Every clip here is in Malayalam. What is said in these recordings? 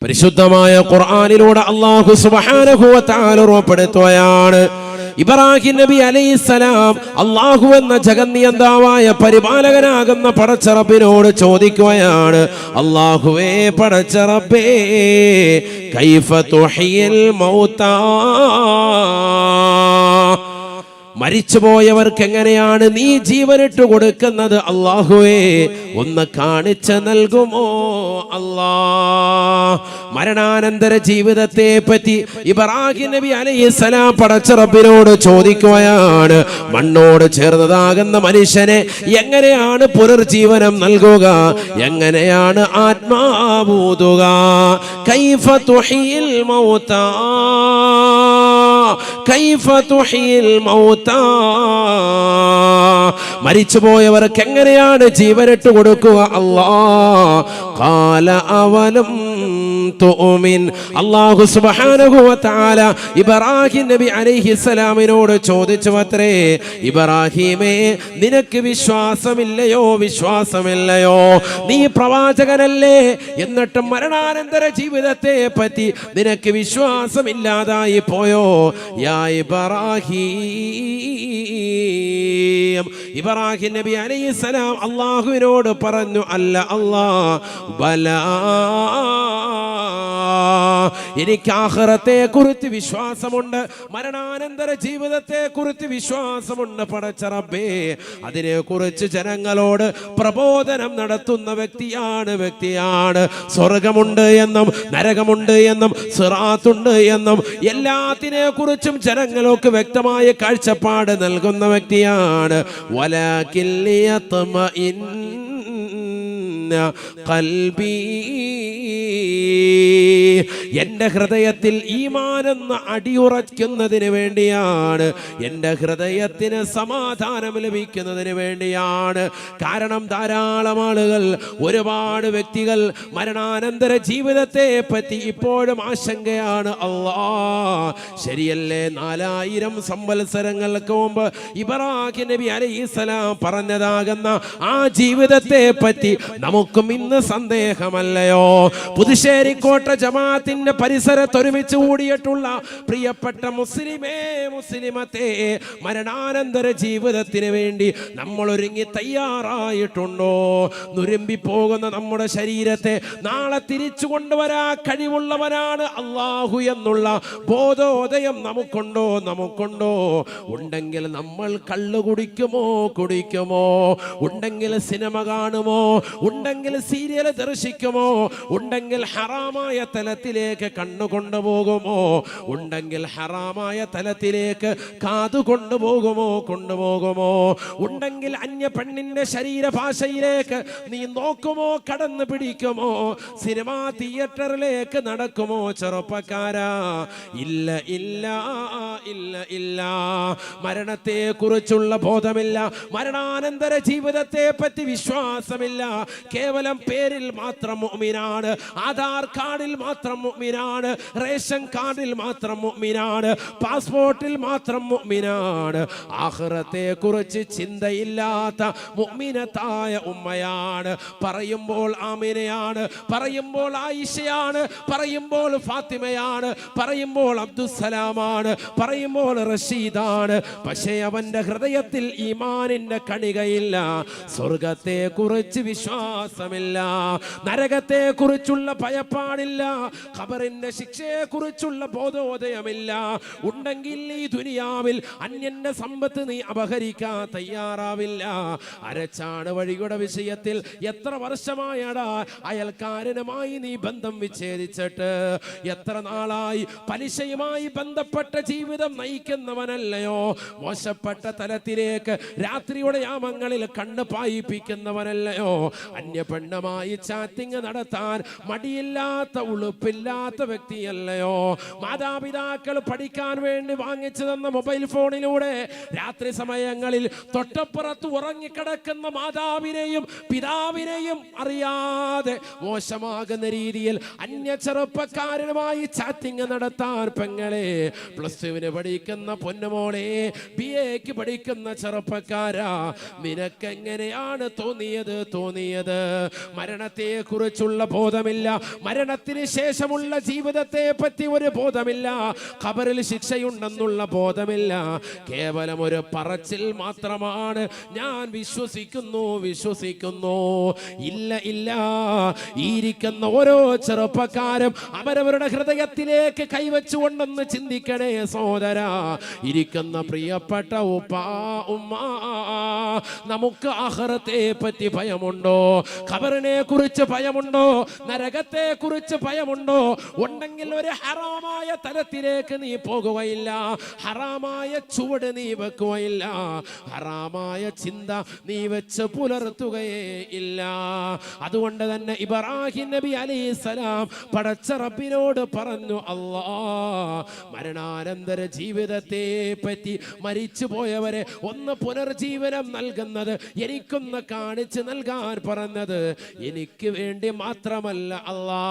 പരിശുദ്ധമായ ഖുർആനിലൂടെ അല്ലാഹു സുബ്ഹാനഹു വ തആല ഉറപ്പെടുത്തുകയാണ്. ഇബ്രാഹിം നബി അലൈഹിസ്സലാം അല്ലാഹു എന്ന ജഗന്നിയന്താവായ പരിപാലകനാകുന്ന പടച്ച റബ്ബിനോട് ചോദിക്കുകയാണ്, അല്ലാഹുവേ പടച്ച റബ്ബേ, കൈഫ തുഹ്യിൽ മൗതാ, മരിച്ചുപോയവർക്ക് എങ്ങനെയാണ് നീ ജീവനിട്ട് കൊടുക്കുന്നത് അല്ലാഹുവേ, ഒന്ന് കാണിച്ചു നൽകുമോ അല്ലാ. മരണാനന്തര ജീവിതത്തെ പറ്റി ഇബ്രാഹിം നബി അലൈഹിസ്സലാം പടച്ച റബ്ബിനോട് ചോദിക്കുകയാണ്. മണ്ണോട് ചേർന്നതാകുന്ന മനുഷ്യനെ എങ്ങനെയാണ് പുനർജീവനം നൽകുക, എങ്ങനെയാണ് ആത്മാവൂതുക? കൈഫ തുഹ്യിൽ മൗതാ, കൈഫ തുഹ്യിൽ മൗതാ, മരിച്ചുപോയവർക്ക് എങ്ങനെയാണ് ജീവനിട്ട് കൊടുക്കുക അല്ലാഹ്. ഖാല അവലം തുഅ്മിൻ, അല്ലാഹു സുബ്ഹാനഹു വ തആല ഇബ്രാഹിം നബി അലൈഹിസ്സലാമിനോട് ചോദിച്ചുവത്രേ, ഇബ്രാഹിമേ, നിനക്ക് വിശ്വാസമില്ലയോ, വിശ്വാസമില്ലയോ? നീ പ്രവാചകനല്ലേ, എന്നിട്ട് മരണാനന്തര ജീവിതത്തെ പറ്റി നിനക്ക് വിശ്വാസമില്ലാതായി പോയോ? യാ ഇബ്രാഹിം, ഇബ്രാഹിം നബി അലൈഹിസ്സലാം അല്ലാഹുവിനോട് പറഞ്ഞു, അല്ല അല്ലാഹ്, ബലാ, എനിക്ക് ആഖിറത്തെ കുറിച്ച് വിശ്വാസമുണ്ട്, മരണാനന്തര ജീവിതത്തെ കുറിച്ച് വിശ്വാസമുണ്ട് പടച്ച റബ്ബേ. അതിനെ കുറിച്ച് ജനങ്ങളോട് പ്രബോധനം നടത്തുന്ന വ്യക്തിയാണ്. സ്വർഗമുണ്ട് എന്നും നരകമുണ്ട് എന്നും സിറാത്തുണ്ട് എന്നും എല്ലാത്തിനെ കുറിച്ചും ജനങ്ങൾക്ക് വ്യക്തമായ കാഴ്ചപ്പാട് നൽകുന്ന വ്യക്തിയാണ്. വലാകിൻ ലിയത്മഇന്ന ഖൽബി, എന്റെ ഹൃദയത്തിൽ ഈമാനെന്ന അടിയുറയ്ക്കുന്നതിന് വേണ്ടിയാണ്, എന്റെ ഹൃദയത്തിന് സമാധാനം ലഭിക്കുന്നതിന് വേണ്ടിയാണ്. കാരണം ധാരാളം ആളുകൾ, ഒരുപാട് വ്യക്തികൾ മരണാനന്തര ജീവിതത്തെ പറ്റി ഇപ്പോഴും ആശങ്കയാണ്. അല്ലാഹ്, ശരിയല്ലേ? 4000 സംവത്സരങ്ങൾക്ക് മുമ്പ് ഇബ്രാഹിം നബി അലൈഹിസ്സലാം പറഞ്ഞതാകുന്ന ആ ജീവിതത്തെ പറ്റി നമുക്കും ഇന്ന് സന്ദേഹമല്ലയോ? പുതുശ്ശേരിക്കോട്ട ജമാഅത്തിന്റെ പരിസരത്ത് ഒരുമിച്ച് കൂടിയിട്ടുള്ള പ്രിയപ്പെട്ട മുസ്ലിമേ, മുസ്ലിമത്തെ, മരണാനന്തര ജീവിതത്തിന് വേണ്ടി നമ്മൾ ഒരുങ്ങി തയ്യാറായിട്ടുണ്ടോ? നുരുമ്പി പോകുന്ന നമ്മുടെ ശരീരത്തെ നാളെ തിരിച്ചു കൊണ്ടുവരാ കഴിവുള്ളവനാണ് അല്ലാഹു എന്നുള്ള ബോധോദയം നമുക്കുണ്ടോ? ഉണ്ടെങ്കിൽ നമ്മൾ കള്ളു കുടിക്കുമോ? ഉണ്ടെങ്കിൽ സിനിമ കാണുമോ? ഉണ്ടെങ്കിൽ സീരിയൽ ദർശിക്കുമോ? ഉണ്ടെങ്കിൽ ഹറാമായ തലത്തിലേക്ക് കണ്ണു കൊണ്ടുപോകുമോ? ഉണ്ടെങ്കിൽ ഹറാമായ തലത്തിലേക്ക് കാതു കൊണ്ടുപോകുമോ? ഉണ്ടെങ്കിൽ അന്യ പെണ്ണിന്റെ ശരീരഭാഷയിലേക്ക് നീ നോക്കുമോ? കടന്നു പിടിക്കുമോ? സിനിമാ തിയേറ്ററിലേക്ക് നടക്കുമോ? ചെറുപ്പക്കാരാ, ഇല്ല ഇല്ല ഇല്ല ഇല്ല. മരണത്തെ കുറിച്ചുള്ള ബോധമില്ല, മരണാനന്തര ജീവിതത്തെ പറ്റി വിശ്വാസമില്ല. കേവലം പേരിൽ മാത്രം മുഅ്മിനാണ്, ആധാർ കാർഡിൽ മാത്രം മുഅ്മിനാണ്, റേഷൻ കാർഡിൽ മാത്രം മുഅ്മിനാണ്, പാസ്പോർട്ടിൽ മാത്രം മുഅ്മിനാണ്. ആഖിറത്തെ കുറിച്ച് ചിന്തയില്ലാത്ത മുഅ്മിനത്തായ ഉമ്മയാണ്. പറയുമ്പോൾ ആമിനയാണ്, പറയുമ്പോൾ ആയിഷയാണ്, പറയുമ്പോൾ ഫാത്തിമയാണ്, പറയുമ്പോൾ അബ്ദുസ്സലാമാണ്, പറയുമ്പോൾ റഷീദാണ്. പക്ഷേ അവന്റെ ഹൃദയത്തിൽ ഈമാനിന്റെ കണികയില്ല, സ്വർഗത്തെ കുറിച്ച് വിശ്വാസമില്ല, നരകത്തെ കുറിച്ചുള്ള ഭയപ്പാടില്ല, ഖബറിന്റെ ശിക്ഷയെ കുറിച്ചുള്ള ബോധോദയമില്ല. ഉണ്ടെങ്കിൽ ഈ ദുനിയാവിൽ അന്യന്റെ സമ്പത്ത് നീ അപഹരിക്കാൻ തയ്യാറാവില്ല. അരച്ചാണ് വഴിയുടെ വിഷയത്തിൽ എത്ര വർഷമായടാ അയൽക്കാരനുമായി നീ ബന്ധം വിച്ഛേദിച്ചിട്ട്? എത്ര നാളായി പലിശയുമായി ബന്ധപ്പെട്ട ജീവിതം നയിക്കുന്നവനല്ലയോ? മോശപ്പെട്ട തലത്തിലേക്ക് രാത്രിയുടെ യാമങ്ങളിൽ കണ്ണ് പായിപ്പിക്കുന്നവനല്ലയോ? അന്യ പെണ്ണുമായി ചാറ്റിംഗ് നടത്താൻ മടിയില്ലാത്ത, ഉളുപ്പില്ലാത്ത വ്യക്തിയല്ലയോ? മാതാപിതാക്കൾ പഠിക്കാൻ വേണ്ടി വാങ്ങിച്ചു തന്ന മൊബൈൽ ഫോണിലൂടെ രാത്രി സമയങ്ങളിൽ തൊട്ടപ്പുറത്ത് ഉറങ്ങിക്കിടക്കുന്ന മാതാവിനെയും പിതാവിനെയും അറിയാതെ മോശമാകുന്ന രീതിയിൽ അന്യ ചെറുപ്പക്കാരനുമായി ചാറ്റിംഗ് നടത്താൻ പെങ്ങളെ, +2 പഠിക്കുന്ന പൊന്നുമോളെ, BA പഠിക്കുന്ന ചെറുപ്പക്കാരാ, നിനക്കെങ്ങനെയാണ് തോന്നിയത്? മരണത്തെ കുറിച്ചുള്ള ബോധമില്ല, മരണത്തിന് ശേഷം ശേഷമുള്ള ജീവിതത്തെ പറ്റി ഒരു ബോധമില്ല, ഖബറിൽ ശിക്ഷയുണ്ടെന്നുള്ള ബോധമില്ല. കേവലം ഒരു പറച്ചിൽ മാത്രമാണ്, ഞാൻ വിശ്വസിക്കുന്നു വിശ്വസിക്കുന്നു. ഇല്ല ഇല്ല, ഇരിക്കുന്ന ഓരോ ചെറുപ്പക്കാരും അവരവരുടെ ഹൃദയത്തിലേക്ക് കൈവച്ചുകൊണ്ടെന്ന് ചിന്തിക്കണേ സഹോദര. ഇരിക്കുന്ന പ്രിയപ്പെട്ട ഉപ്പാ ഉമ്മ, നമുക്ക് ആഖിറത്തെ പറ്റി ഭയമുണ്ടോ? ഖബറിനെ കുറിച്ച് ഭയമുണ്ടോ? നരകത്തെ കുറിച്ച് ഭയമുണ്ടോ? ഉണ്ടെങ്കിൽ ഒരു ഹറാമായ തലത്തിലേക്ക് നീ പോകുകയില്ല, ഹറാമായ ചുവട് നീ വെക്കുകയില്ല, ഹറാമായ ചിന്ത നീ വെച്ച് പുലർത്തുകയേ ഇല്ല. അതുകൊണ്ട് തന്നെ ഇബ്രാഹിം നബി അലൈഹിസ്സലാം പടച്ച റബ്ബിനോട് പറഞ്ഞു, അല്ലാ, മരണാനന്തര ജീവിതത്തെ പറ്റി, മരിച്ചു പോയവരെ ഒന്ന് പുനർജീവനം നൽകുന്നത് എനിക്കൊന്ന് കാണിച്ചു നൽകാൻ പറഞ്ഞത് എനിക്ക് വേണ്ടി മാത്രമല്ല അല്ലാ,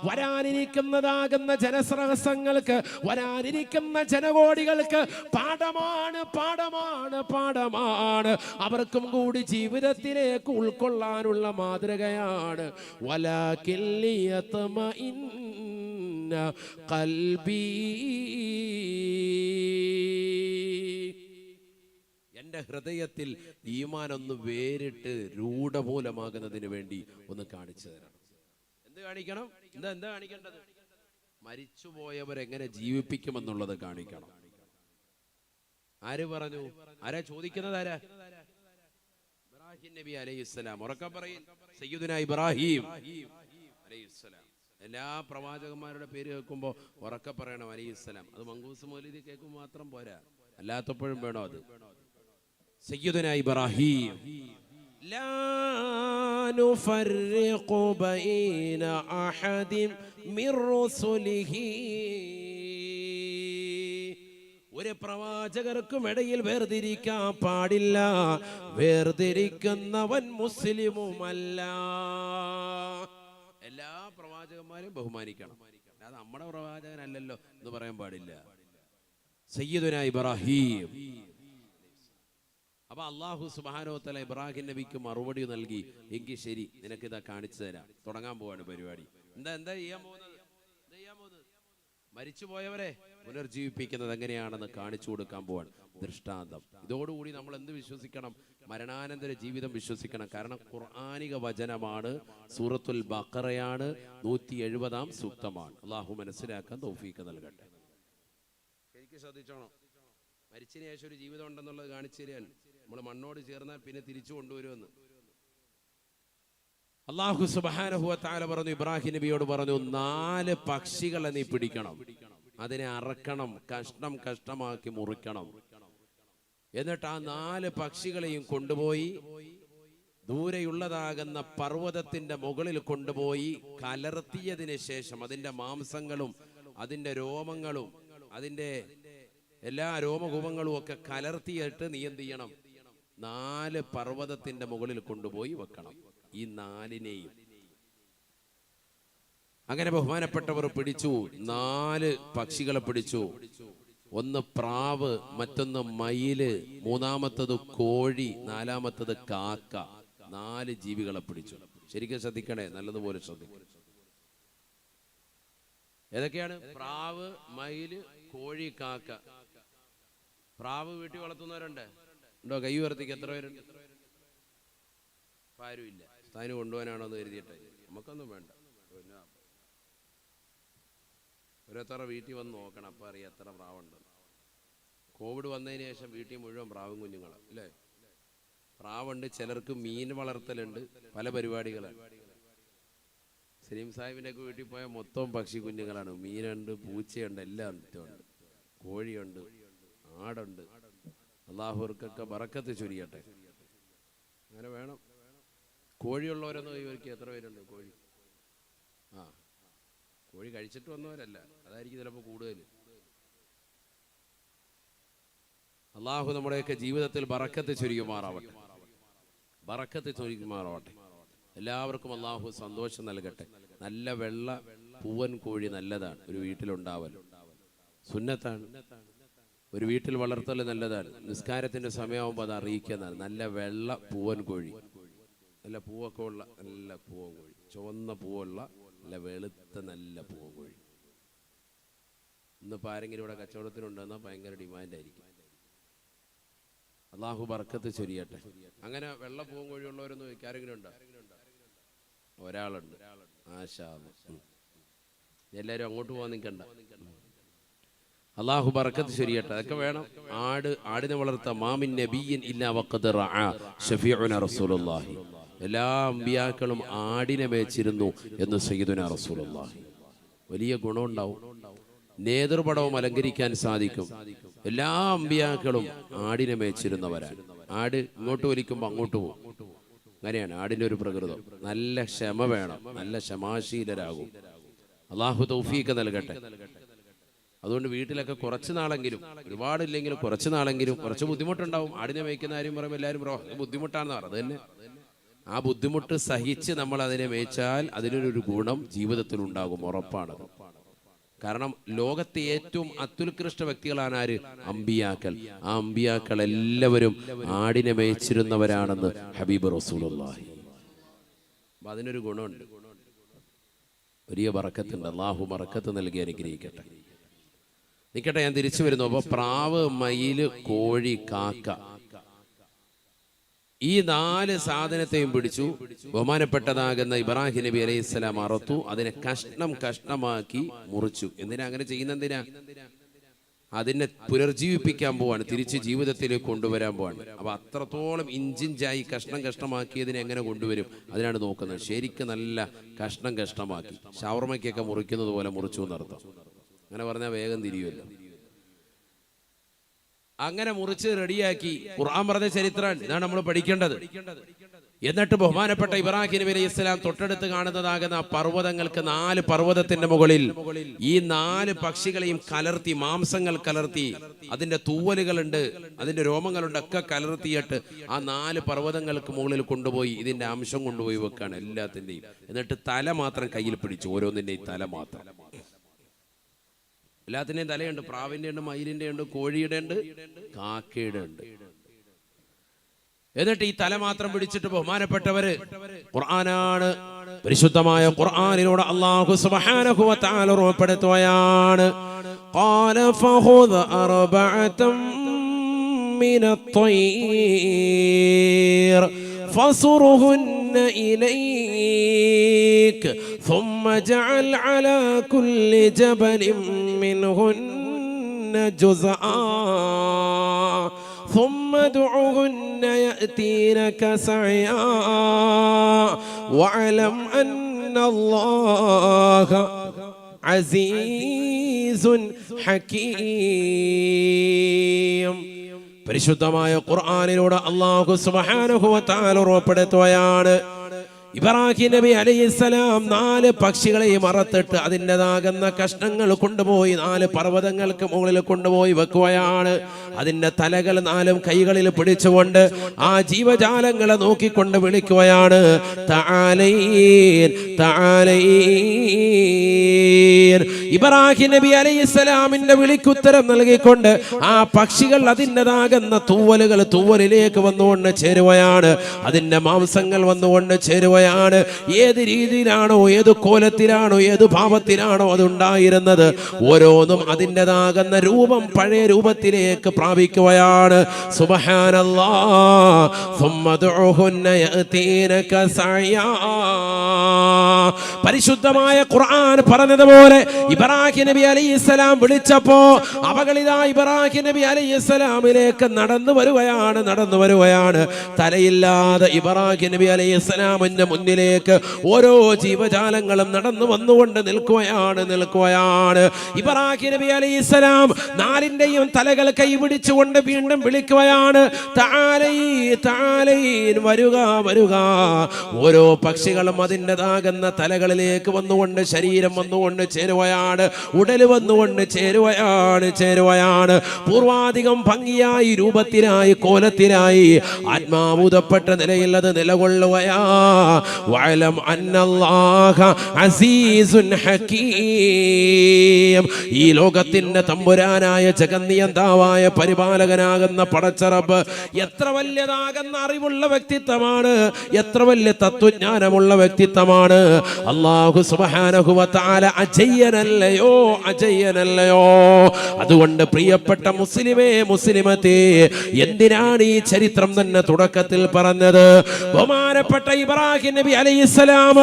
വരാനിരിക്കുന്നതാകുന്ന ജനസഹസ്രങ്ങൾക്ക്, വരാനിരിക്കുന്ന ജനകോടികൾക്ക് പാഠമാണ് പാഠമാണ് പാഠമാണ്. അവർക്കും കൂടി ജീവിതത്തിലേക്ക് ഉൾക്കൊള്ളാനുള്ള മാതൃകയാണ്. വലാകിൻ ലിയത്മഇന്ന ഖൽബി, എന്റെ ഹൃദയത്തിൽ ഈമാൻ ഒന്ന് വേറിട്ട് രൂഢമൂലമാകുന്നതിന് വേണ്ടി ഒന്ന് കാണിച്ചു തരണം. എന്ത് കാണിക്കണം? എന്താ കാണിക്കേണ്ടത്? മരിച്ചുപോയവരെങ്ങനെ ജീവിപ്പിക്കുമെന്നുള്ളത് കാണിക്കണം. ആര് പറഞ്ഞു? ആരാ ചോദിക്കുന്നത്? ആരാ? ഇബ്രാഹിം നബി അലൈഹിസ്സലാം. ഉറക്കെ പറയും, സയ്യിദുന ഇബ്രാഹിം അലൈഹിസ്സലാം. എല്ലാ പ്രവാചകന്മാരുടെ പേര് കേൾക്കുമ്പോൾ ഉറക്കെ പറയണം അലൈഹിസ്സലാം. അത് മങ്കൂസ് മൗലിദി കേൾക്കുമ്പോൾ മാത്രം പോരാ, അല്ലാത്തപ്പോഴും വേണോ അത്. സയ്യിദുന ഇബ്രാഹിം, ലാ നുഫർരിഖു ബൈന അഹദിൻ മിർ റുസുലിഹി, ഒരു പ്രവാചകർക്കും ഇടയിൽ വേർതിരിക്കാൻ പാടില്ല, വേർതിരിക്കുന്നവൻ മുസ്ലിമുമല്ല. എല്ലാ പ്രവാചകന്മാരും ബഹുമാനിക്കണം, അത് നമ്മുടെ പ്രവാചകനല്ലല്ലോ എന്ന് പറയാൻ പാടില്ല. സയ്യിദുന ഇബ്രാഹിം. അപ്പൊ അല്ലാഹു സുബ്ഹാനഹു വ തആല ഇബ്രാഹിം നബിക്ക് മറുപടി നൽകി, എങ്കിൽ ശരി, നിനക്കിതാ കാണിച്ചു തരാം, തുടങ്ങാൻ പോവാണ് പരിപാടി. എന്താ ചെയ്യാൻ പോകുന്നത്? മരിച്ചുപോയവരെ പുനർജീവിപ്പിക്കുന്നത് എങ്ങനെയാണെന്ന് കാണിച്ചു കൊടുക്കാൻ പോവാൻ ദൃഷ്ടാന്തം. ഇതോടുകൂടി നമ്മൾ എന്ത് വിശ്വസിക്കണം? മരണാനന്തര ജീവിതം വിശ്വസിക്കണം. കാരണം ഖുർആനിക വചനമാണ്, സൂറത്തുൽ ബഖറയാണ്, 170-ാം സൂക്തമാണ്. അള്ളാഹു മനസ്സിലാക്കാൻ തൗഫീഖ് നൽകട്ടെ. ശരിക്കും ശ്രദ്ധിച്ചോണം. മരിച്ചതിന് ശേഷം ഒരു ജീവിതം ഉണ്ടെന്നുള്ളത് കാണിച്ചു തരാൻ. നമ്മൾ മണ്ണോട് ചേർന്നാൽ പിന്നെ തിരിച്ചു കൊണ്ടുവരുമെന്ന് അല്ലാഹു സുബ്ഹാനഹു വ തആല പറഞ്ഞു. ഇബ്രാഹിം നബിയോട് പറഞ്ഞു, 4 പക്ഷികളെ നീ പിടിക്കണം, അതിനെ അറക്കണം, കഷ്ണം കഷ്ണമാക്കി മുറിക്കണം. എന്നിട്ട് ആ 4 പക്ഷികളെയും കൊണ്ടുപോയി ദൂരെയുള്ളതാകുന്ന പർവ്വതത്തിന്റെ മുകളിൽ കൊണ്ടുപോയി കലർത്തിയതിന് ശേഷം അതിന്റെ മാംസങ്ങളും അതിന്റെ രോമങ്ങളും അതിന്റെ എല്ലാ രോമകൂപങ്ങളും ഒക്കെ കലർത്തിയിട്ട് നീ എന്ത് ചെയ്യണം? 4 പർവ്വതത്തിന്റെ മുകളിൽ കൊണ്ടുപോയി വെക്കണം. ഈ 4നെയും അങ്ങനെ ബഹുമാനപ്പെട്ടവർ പിടിച്ചു. 4 പക്ഷികളെ പിടിച്ചു. ഒന്ന് പ്രാവ്, മറ്റൊന്ന് മയില്, മൂന്നാമത്തത് കോഴി, നാലാമത്തത് കാക്ക. 4 ജീവികളെ പിടിച്ചു. ശരിക്കും ശ്രദ്ധിക്കണേ, നല്ലതുപോലെ ശ്രദ്ധിക്കണം. ഏതൊക്കെയാണ്? പ്രാവ്, മയില്, കോഴി, കാക്ക. പ്രാവ് വീട്ടിൽ വളർത്തുന്നവരുണ്ട്? ഉണ്ടോ? കൈ ഉയർത്തിക്ക്. എത്ര പേരുണ്ട്? ആരും ഇല്ല. സ്ഥാനം കൊണ്ടുപോകാനാണോ എന്ന് കരുതിയിട്ടെ? നമുക്കൊന്നും വേണ്ട. പിന്നെ ഓരോരുത്തറ വീട്ടിൽ വന്ന് നോക്കണം, അപ്പം അറിയാം എത്ര പ്രാവുണ്ട്. കോവിഡ് വന്നതിന് ശേഷം വീട്ടിൽ മുഴുവൻ പ്രാവും കുഞ്ഞുങ്ങളാണ്, അല്ലേ? പ്രാവുണ്ട്, ചിലർക്ക് മീൻ വളർത്തലുണ്ട്, പല പരിപാടികളാണ്. സലീം സാഹിബിൻ്റെ ഒക്കെ വീട്ടിൽ പോയാൽ മൊത്തം പക്ഷി കുഞ്ഞുങ്ങളാണ്. മീനുണ്ട്, പൂച്ചയുണ്ട്, എല്ലാം ഉണ്ട്. കോഴിയുണ്ട്, ആടുണ്ട്. അള്ളാഹുവർക്കൊക്കെ ബറക്കത്ത് ചൊരിയട്ടെ. അങ്ങനെ വേണം. കോഴിയുള്ളവരൊന്നും ഇവർക്ക് എത്ര പേരുണ്ട്? കോഴി കോഴി കഴിച്ചിട്ട് വന്നവരല്ല, അതായിരിക്കും ചിലപ്പോൾ കൂടുതൽ. അള്ളാഹു നമ്മുടെയൊക്കെ ജീവിതത്തിൽ ബറക്കത്ത് ചൊരിയുമാറാവട്ടെ, ബറക്കത്ത് ചൊരിയുമാറാവട്ടെ. എല്ലാവർക്കും അള്ളാഹു സന്തോഷം നൽകട്ടെ. നല്ല വെള്ള പൂവൻ കോഴി നല്ലതാണ്, ഒരു വീട്ടിലുണ്ടാവൽ സുന്നത്താണ്. ഒരു വീട്ടിൽ വളർത്തൽ നല്ലതാണ്. നിസ്കാരത്തിന്റെ സമയമാകുമ്പോൾ അത് അറിയിക്കുന്നതാണ്. നല്ല വെള്ള പൂവൻ കോഴി, നല്ല പൂവൊക്കെ ഉള്ള നല്ല പൂവൻ കോഴി, ചുവന്ന പൂവുള്ള നല്ല വെളുത്ത നല്ല പൂങ്കോഴി. ഇന്നിപ്പോൾ ആരെങ്കിലും ഇവിടെ കച്ചവടത്തിനുണ്ടെന്നാൽ ഭയങ്കര ഡിമാൻഡായിരിക്കും. അള്ളാഹു ബർക്കത്ത് ചൊരിയട്ടെ. അങ്ങനെ വെള്ള പൂങ്കോഴി ഉള്ളവരൊന്നും ആരെങ്കിലും ഉണ്ടോ? ഒരാളുണ്ട്. മാഷാ അല്ലാഹ്. എല്ലാവരും അങ്ങോട്ട് പോകാൻ നിൽക്കണ്ട. അള്ളാഹു ബർക്കത്ത് ചൊരിയട്ടെ. അതൊക്കെ വേണം. ആടിനെ വളർത്താം. മാമിൻ നബിയ്യിൻ ഇല്ലാ വഖദ് റഅ ശഫീഉനാ റസൂലുള്ളാഹി. എല്ലാ അമ്പിയാക്കളും ആടിനെ മേച്ചിരുന്നു എന്ന് സയ്യിദുനാ റസൂലുള്ളാഹി. വലിയ ഗുണമുണ്ടാവും. നേതൃപടവും അലങ്കരിക്കാൻ സാധിക്കും. എല്ലാ അമ്പിയാക്കളും ആടിനെ മേച്ചിരുന്നവരാണ്. ആട് ഇങ്ങോട്ട് വലിക്കുമ്പോൾ അങ്ങോട്ട് പോകും. അങ്ങനെയാണ് ആടിൻ്റെ ഒരു പ്രകൃതം. നല്ല ക്ഷമ വേണം. നല്ല ക്ഷമാശീലരാകും. അള്ളാഹു തൗഫീഖ് നൽകട്ടെ. അതുകൊണ്ട് വീട്ടിലൊക്കെ കുറച്ച് നാളെങ്കിലും, ഒരുപാടില്ലെങ്കിലും കുറച്ച് നാളെങ്കിലും, കുറച്ച് ബുദ്ധിമുട്ടുണ്ടാവും. ആടിനെ മേയ്ക്കുന്ന കാര്യം പറയുമ്പോൾ എല്ലാവരും ബുദ്ധിമുട്ടാണെന്ന് പറയുന്നത്. അത് തന്നെ ആ ബുദ്ധിമുട്ട് സഹിച്ച് നമ്മൾ അതിനെ മേച്ചാൽ അതിനൊരു ഗുണം ജീവിതത്തിൽ ഉണ്ടാകും, ഉറപ്പാണത്. കാരണം ലോകത്തെ ഏറ്റവും അത്യുത്കൃഷ്ട വ്യക്തികളാണ് ആര്? അമ്പിയാക്കൾ. ആ അമ്പിയാക്കൾ എല്ലാവരും ആടിനെ മേച്ചിരുന്നവരാണെന്ന് ഹബീബ് റസൂലുള്ളാഹി. അപ്പം അതിനൊരു ഗുണമുണ്ട്, വലിയ ബറക്കത്തുണ്ട്. അല്ലാഹു ബറക്കത്ത് നൽകി അനുഗ്രഹിക്കട്ടെ. നിൽക്കട്ടെ, ഞാൻ തിരിച്ചു വരുന്നു. അപ്പോൾ പ്രാവ്, മയില്, കോഴി, കാക്ക, ഈ 4 സാധനത്തെയും പിടിച്ചു ബഹുമാനപ്പെട്ടതാകുന്ന ഇബ്രാഹിം നബി അലൈഹിസ്സലാം അറുത്തു. അതിനെ കഷ്ണമാക്കി മുറിച്ചു. എന്തിനാ അങ്ങനെ ചെയ്യുന്ന? എന്തിനാ? അതിനെ പുനർജീവിപ്പിക്കാൻ പോവാണ്, തിരിച്ച് ജീവിതത്തിലേക്ക് കൊണ്ടുവരാൻ പോവാണ്. അപ്പൊ അത്രത്തോളം ഇഞ്ചിഞ്ചായി കഷ്ണമാക്കിയതിനെ എങ്ങനെ കൊണ്ടുവരും, അതിനാണ് നോക്കുന്നത്. ശരിക്കും നല്ല കഷ്ണമാക്കി ഷവർമയ്ക്കൊക്കെ മുറിക്കുന്നത് പോലെ മുറിച്ചു എന്നർത്ഥം. അങ്ങനെ പറഞ്ഞാൽ വേഗം തിരിയുമല്ലോ. അങ്ങനെ മുറിച്ച് റെഡിയാക്കി. ഖുർആൻ പറഞ്ഞ ചരിത്രമാണ്, ഇതാണ് നമ്മൾ പഠിക്കേണ്ടത്. എന്നിട്ട് ബഹുമാനപ്പെട്ട ഇബ്രാഹിം നബി അലൈഹി സ്വലാം തൊട്ടടുത്ത് കാണുന്നതാകുന്ന പർവ്വതങ്ങൾക്ക് 4 പർവ്വതത്തിന്റെ മുകളിൽ ഈ 4 പക്ഷികളെയും കലർത്തി, മാംസങ്ങൾ കലർത്തി, അതിന്റെ തൂവലുകളുണ്ട്, അതിന്റെ രോമങ്ങളുണ്ട്, ഒക്കെ കലർത്തിയിട്ട് ആ 4 പർവ്വതങ്ങൾക്ക് മുകളിൽ കൊണ്ടുപോയി ഇതിന്റെ അംശം കൊണ്ടുപോയി വെക്കാണ് എല്ലാത്തിന്റെയും. എന്നിട്ട് തല മാത്രം കയ്യിൽ പിടിച്ചു, ഓരോന്നിന്റെയും തല മാത്രം. എല്ലാത്തിൻ്റെയും തലയുണ്ട്. പ്രാവിൻ്റെ ഉണ്ട്, മയിലിൻ്റെ ഉണ്ട്, കോഴിയുടെ ഉണ്ട്, കാക്കയുടെ ഉണ്ട്. എന്നിട്ട് ഈ തല മാത്രം പിടിച്ചിട്ട് ബഹുമാനപ്പെട്ടവര്, ഖുർആനാണ്, പരിശുദ്ധമായ ഖുർആനിലൂടെ അല്ലാഹു സുബ്ഹാനഹു വ തആല ഓർമ്മപ്പെടുത്തുകയാണ്. ഖാല ഫഖുദ് അർബഅതം മിനത്ത്-ത്വയ്ർ فصرهن إليك ثم اجعل على كل جبل منهن جزءا ثم ادعهن يأتينك سعيا واعلم أن الله عزيز حكيم. പരിശുദ്ധമായ ഖുർആനിലൂടെ അല്ലാഹു സുബ്ഹാനഹു വ തആല ഉറപ്പെടുത്തുകയാണ്. ഇബ്രാഹിം നബി അലൈഹിസ്സലാം 4 പക്ഷികളെയും അറുത്തിട്ട് അതിൻ്റെതാകുന്ന കഷ്ണങ്ങൾ കൊണ്ടുപോയി 4 പർവ്വതങ്ങൾക്ക് മുകളിൽ കൊണ്ടുപോയി വെക്കുകയാണ്. അതിൻ്റെ തലകൾ 4 കൈകളിൽ പിടിച്ചുകൊണ്ട് ആ ജീവജാലങ്ങളെ നോക്കിക്കൊണ്ട് വിളിക്കുകയാണ്, തആലൈൻ തആലൈൻ. ഇബ്രാഹിം നബി അലൈഹിസ്സലാമിന്റെ വിളിക്കുത്തരം നൽകിക്കൊണ്ട് ആ പക്ഷികൾ അതിൻ്റെതാകുന്ന തൂവലിലേക്ക് വന്നുകൊണ്ട് ചേരുകയാണ്. അതിൻ്റെ മാംസങ്ങൾ വന്നുകൊണ്ട് ചേരുകയാണ്. ഏത് രീതിയിലാണോ, ഏത് കോലത്തിലാണോ, ഏത് ഭാവത്തിലാണോ അതുണ്ടായിരുന്നത്, ഓരോന്നും അതിൻ്റെതാകുന്ന രൂപം പഴയ രൂപത്തിലേക്ക് പ്രാപിക്കുകയാണ്. സുബ്ഹാനല്ലാഹ്. പരിശുദ്ധമായ ഖുർആൻ പറഞ്ഞതുപോലെ ഇബ്രാഹിം നബി അലൈഹിസ്സലാം വിളിച്ചപ്പോ അവകളിതാ ഇബ്രാഹിം നബി അലൈഹിസ്സലാമിലേക്ക് നടന്നു വരുകയാണ്. തലയില്ലാതെ ഇബ്രാഹിം നബി അലൈഹിസ്സലാമിന്റെ മുന്നിലേക്ക് ഓരോ ജീവജാലങ്ങളും നടന്നു വന്നുകൊണ്ട് നിൽക്കുകയാണ്. ഇബ്രാഹിം നബി അലൈഹിസ്സലാം 4ന്റെയും തലകൾ കൈപിടിച്ചുകൊണ്ട് വീണ്ടും വിളിക്കുകയാണ്, തആലൈൻ, വരുക. ഓരോ പക്ഷികളും അതിൻ്റെതാകുന്ന തലകളിലേക്ക് വന്നുകൊണ്ട്, ശരീരം വന്നുകൊണ്ട് ചേരുകയാണ്, ഉടല് വന്നുകൊണ്ട് ചേരുകയാണ്. പൂർവാധികം ഭംഗിയായി, രൂപത്തിലായി, കോലത്തിലായി, ആത്മാവുതപ്പെട്ട നിലയിൽ അത് നിലകൊള്ളുകയാ. വഅലം അന്നല്ലാഹ അസീസുൻ ഹകീം. ഈ ലോകത്തിന്റെ തമ്പുരാനായ ജഗന്നിയന്താവായ പരിപാലകനാകുന്ന പടച്ചറബ് എത്ര വലിയതാകുന്ന അറിവുള്ള വ്യക്തിത്വമാണ്, എത്ര വലിയ തത്വജ്ഞാനമുള്ള വ്യക്തിത്വമാണ്. അല്ലാഹു സുബ്ഹാനഹു വ തആല അജയ്യനല്ലയോ, അജയ്യനല്ലയോ. അതുകൊണ്ട് പ്രിയപ്പെട്ട മുസ്ലിമേ, മുസ്ലിമത്തേ, എന്തിനാണ് ഈ ചരിത്രം തന്നെ തുടക്കത്തിൽ പറഞ്ഞത്? ബഹുമാനപ്പെട്ട ഇബ്രാഹിം നബി അലൈഹിസ്സലാം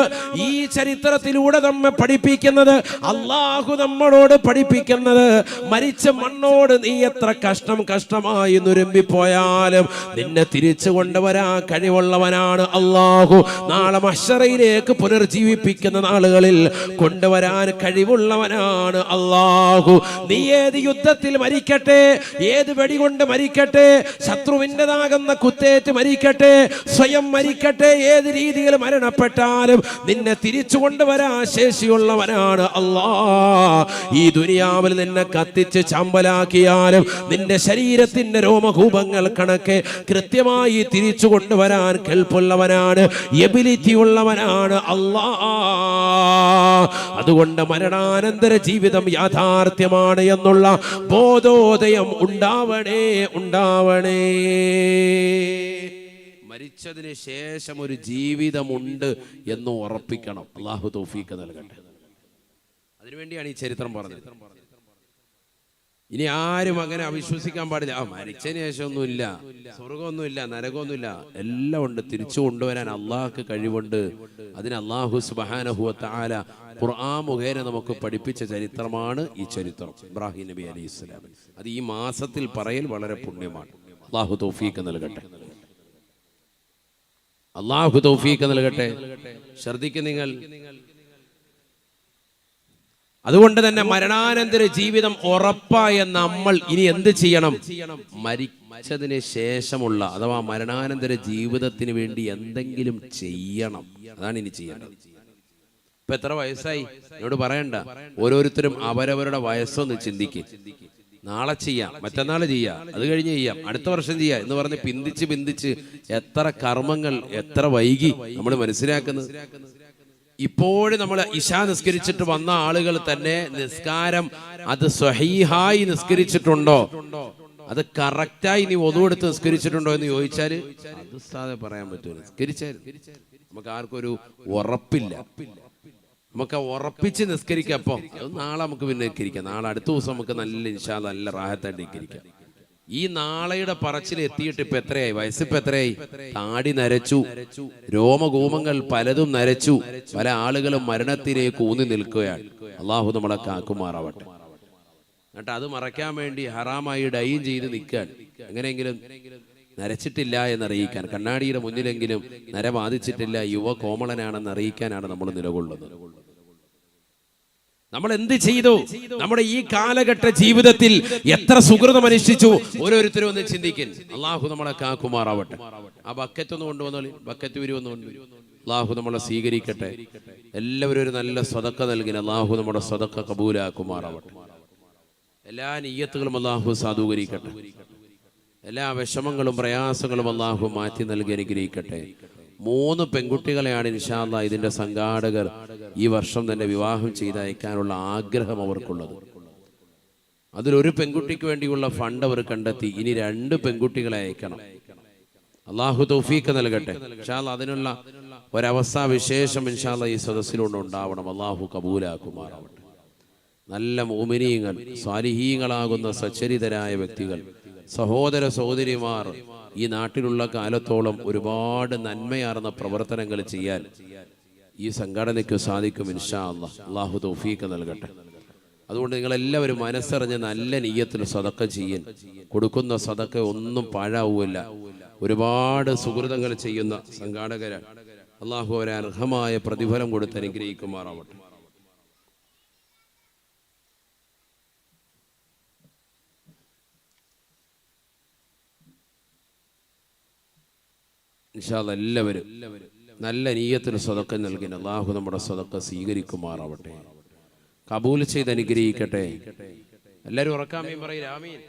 ഈ ചരിത്രത്തിലൂടെ നമ്മെ പഠിപ്പിക്കുന്നത്, അല്ലാഹു നമ്മളോട് പഠിപ്പിക്കുന്നത്, മരിച്ച മണ്ണോട് നീ എത്ര കഷ്ടമായി നുരുമ്പിപ്പോയാലും നിന്നെ തിരിച്ചു കൊണ്ടുവരാൻ കഴിവുള്ളവനാണ് അല്ലാഹു. നാളെ മഹ്ശറയിലേക്ക് പുനർജീവിപ്പിക്കുന്ന നാളുകളിൽ കൊണ്ടുവരാൻ കഴിവുള്ളവനാണ് അല്ലാഹു. നീ ഏത് യുദ്ധത്തിൽ മരിക്കട്ടെ, ഏത് വെടികൊണ്ട് മരിക്കട്ടെ, ശത്രുവിൻ്റെതാകുന്ന കുത്തേറ്റ് മരിക്കട്ടെ, സ്വയം മരിക്കട്ടെ, ഏത് രീതിയിൽ മരണപ്പെട്ടാലും നിന്നെ തിരിച്ചു കൊണ്ടുവരാൻ ശേഷിയുള്ളവനാണ് അല്ലാഹ്. ഈ ദുനിയാവിൽ നിന്നെ കത്തിച്ച് ചാമ്പലാക്കിയാലും നിന്റെ ശരീരത്തിന്റെ രോമകൂപങ്ങൾ കണക്കെ കൃത്യമായി തിരിച്ചു കൊണ്ടുവരാൻ കെൽപ്പുള്ളവനാണ്, എബിലിറ്റി ഉള്ളവനാണ് അല്ലാഹ്. അതുകൊണ്ട് മരണാനന്തര ജീവിതം യാഥാർത്ഥ്യമാണ് എന്നുള്ള ബോധോദയം ഉണ്ടാവണേ, ഉണ്ടാവണേ. മരിച്ചതിന് ശേഷം ഒരു ജീവിതമുണ്ട് എന്ന് ഉറപ്പിക്കണം. അല്ലാഹു തൗഫീഖ് നൽകട്ടെ. അതിനുവേണ്ടിയാണ് ഈ ചരിത്രം പറഞ്ഞത്. ഇനി ആരും അങ്ങനെ അവിശ്വസിക്കാൻ പാടില്ല. മരിച്ചതിന് ശേഷം ഒന്നുമില്ല, സ്വർഗമൊന്നുമില്ല, നരകമൊന്നുമില്ല, എല്ലാം ഉണ്ട്. തിരിച്ചു കൊണ്ടുവരാൻ അള്ളാഹ്ക്ക് കഴിവുണ്ട്. അതിന് അല്ലാഹു സുബ്ഹാനഹു വ തആല ഖുർആൻ മുഖേന നമുക്ക് പഠിപ്പിച്ച ചരിത്രമാണ് ഈ ചരിത്രം, ഇബ്രാഹിം നബി അലൈഹിസ്സലാം. അത് ഈ മാസത്തിൽ പറയൽ വളരെ പുണ്യമാണ്. അല്ലാഹു തൗഫീഖ് നൽകട്ടെ, അല്ലാഹു തൗഫീഖ് നൽകട്ടെ. ശ്രദ്ധിക്കുക നിങ്ങൾ. അതുകൊണ്ട് തന്നെ മരണാനന്തര ജീവിതം ഉറപ്പായ നമ്മൾ ഇനി എന്ത് ചെയ്യണം? മരിച്ചതിന് ശേഷമുള്ള അഥവാ മരണാനന്തര ജീവിതത്തിന് വേണ്ടി എന്തെങ്കിലും ചെയ്യണം. അതാണ് ഇനി ചെയ്യേണ്ടത്. ഇപ്പൊ എത്ര വയസ്സായി എന്നോട് പറയണ്ട. ഓരോരുത്തരും അവരവരുടെ വയസ്സൊന്ന് ചിന്തിക്കും. നാളെ ചെയ്യാം, മറ്റന്നാൾ ചെയ്യാം, അത് കഴിഞ്ഞ് ചെയ്യാം, അടുത്ത വർഷം ചെയ്യാം എന്ന് പറഞ്ഞ് പിന്തിച്ച് എത്ര കർമ്മങ്ങൾ എത്ര വൈകി നമ്മൾ മനസ്സിലാക്കുന്നത്. ഇപ്പോഴും നമ്മൾ ഇശാ നിസ്കരിച്ചിട്ട് വന്ന ആളുകൾ തന്നെ നിസ്കാരം അത് സ്വഹീഹായി നിസ്കരിച്ചിട്ടുണ്ടോ, അത് കറക്റ്റായി നീ ഒതുവെടുത്ത് നിസ്കരിച്ചിട്ടുണ്ടോ എന്ന് ചോദിച്ചാൽ അത് സാധനം പറയാൻ പറ്റൂല. നിസ്കരിച്ചാലും നമുക്ക് ആർക്കും ഒരു ഉറപ്പില്ല. നമുക്ക് ഉറപ്പിച്ച് നിസ്കരിക്കാം. അപ്പം അത് നാളെ നമുക്ക് പിന്നെ നിസ്കരിക്കാം. നാളെ അടുത്ത ദിവസം നമുക്ക് നല്ല ഇൻഷാ അല്ലാഹ് നല്ല റാഹത്തായിട്ട് നിസ്കരിക്കാം. ഈ നാളെയുടെ പറച്ചിൽ എത്തിയിട്ട് ഇപ്പൊ എത്രയായി? വയസ്സിപ്പോ എത്രയായി? താടി നരച്ചു, രോമകൂമങ്ങൾ പലതും നരച്ചു, പല ആളുകളും മരണത്തിലേക്ക് ഊന്നി നിൽക്കുകയാണ്. അള്ളാഹു നമ്മളെ കാക്കുമാറാവട്ടെ. എന്നിട്ട് അത് മറയ്ക്കാൻ വേണ്ടി ഹറാമായി ഡൈയും ചെയ്ത് നിൽക്കാൻ, എങ്ങനെയെങ്കിലും നരച്ചിട്ടില്ല എന്നറിയിക്കാൻ, കണ്ണാടിയുടെ മുന്നിലെങ്കിലും നര ബാധിച്ചിട്ടില്ല, യുവ കോമളനാണെന്ന് അറിയിക്കാനാണ് നമ്മൾ നിലകൊള്ളുന്നത്. നമ്മൾ എന്ത് ചെയ്തു? നമ്മുടെ ഈ കാലഘട്ട ജീവിതത്തിൽ എത്ര സുഹൃതം അനുഷ്ഠിച്ചു? ഓരോരുത്തരും ഒന്ന് ചിന്തിക്കും. അള്ളാഹു നമ്മളെ കാക്കുമാറാവട്ടെ. ആ ബക്കറ്റ് ഒന്ന് കൊണ്ടുവന്നോളി, ബക്കറ്റ് വരുമെന്ന് കൊണ്ടുവരും. അള്ളാഹു നമ്മളെ സ്വീകരിക്കട്ടെ. എല്ലാവരും ഒരു നല്ല സ്വതക്ക നൽകി അള്ളാഹു നമ്മുടെ സ്വതക്ക കബൂലാക്കുമാറാവട്ടെ. എല്ലാ നിയ്യത്തുകളും അള്ളാഹു സാധൂകരിക്കട്ടെ. എല്ലാ വിഷമങ്ങളും പ്രയാസങ്ങളും അള്ളാഹു മാറ്റി നൽകി അനുഗ്രഹിക്കട്ടെ. 3 പെൺകുട്ടികളെയാണ് ഇൻഷാ അല്ലാഹ് ഇതിന്റെ സംഘാടകർ ഈ വർഷം തന്നെ വിവാഹം ചെയ്തയക്കാനുള്ള ആഗ്രഹം അവർക്കുള്ളത്. അതിലൊരു പെൺകുട്ടിക്ക് വേണ്ടിയുള്ള ഫണ്ട് അവർ കണ്ടെത്തി. ഇനി 2 പെൺകുട്ടികളെ അയക്കണം. അള്ളാഹു തൗഫീഖ് നൽകട്ടെ. ഇൻഷാ അല്ലാഹ് അതിനുള്ള ഒരവസ്ഥ വിശേഷം ഇൻഷാ അല്ലാഹ് ഈ സദസ്സിലൂടെ ഉണ്ടാവണം. അള്ളാഹു കബൂലാക്കുമാറാവട്ടെ. നല്ല മുഅ്മിനീങ്ങൾ, സ്വാലിഹീങ്ങളാകുന്ന സച്ചരിതരായ വ്യക്തികൾ, സഹോദര സഹോദരിമാർ ഈ നാട്ടിലുള്ള കാലത്തോളം ഒരുപാട് നന്മയാർന്ന പ്രവർത്തനങ്ങൾ ചെയ്യാൻ ഈ സംഘടനയ്ക്ക് സാധിക്കും ഇൻഷാ അല്ലാഹ്. അല്ലാഹു തൗഫീഖ് നൽകട്ടെ. അതുകൊണ്ട് നിങ്ങളെല്ലാവരും മനസ്സറിഞ്ഞ് നല്ല നിയ്യത്തിൽ സദഖ ചെയ്യൻ. കൊടുക്കുന്ന സദഖ ഒന്നും പാഴാവൂല്ല. ഒരുപാട് സുഹൃതങ്ങൾ ചെയ്യുന്ന സംഘാടകരാണ്. അല്ലാഹു അവരെ അർഹമായ പ്രതിഫലം കൊടുത്ത് അനുഗ്രഹിക്കുമാറാവട്ടെ. ഇൻഷാ അല്ലാഹ് എല്ലാവരും നല്ല നിയ്യത്തിന് സദഖ നൽകി അല്ലാഹു നമ്മുടെ സദഖ സ്വീകരിക്കുമാറാവട്ടെ, കബൂൽ ചെയ്ത് അനുഗ്രഹിക്കട്ടെ. എല്ലാവരും ഉറക്കാമീൻ പറയും. ആമീൻ.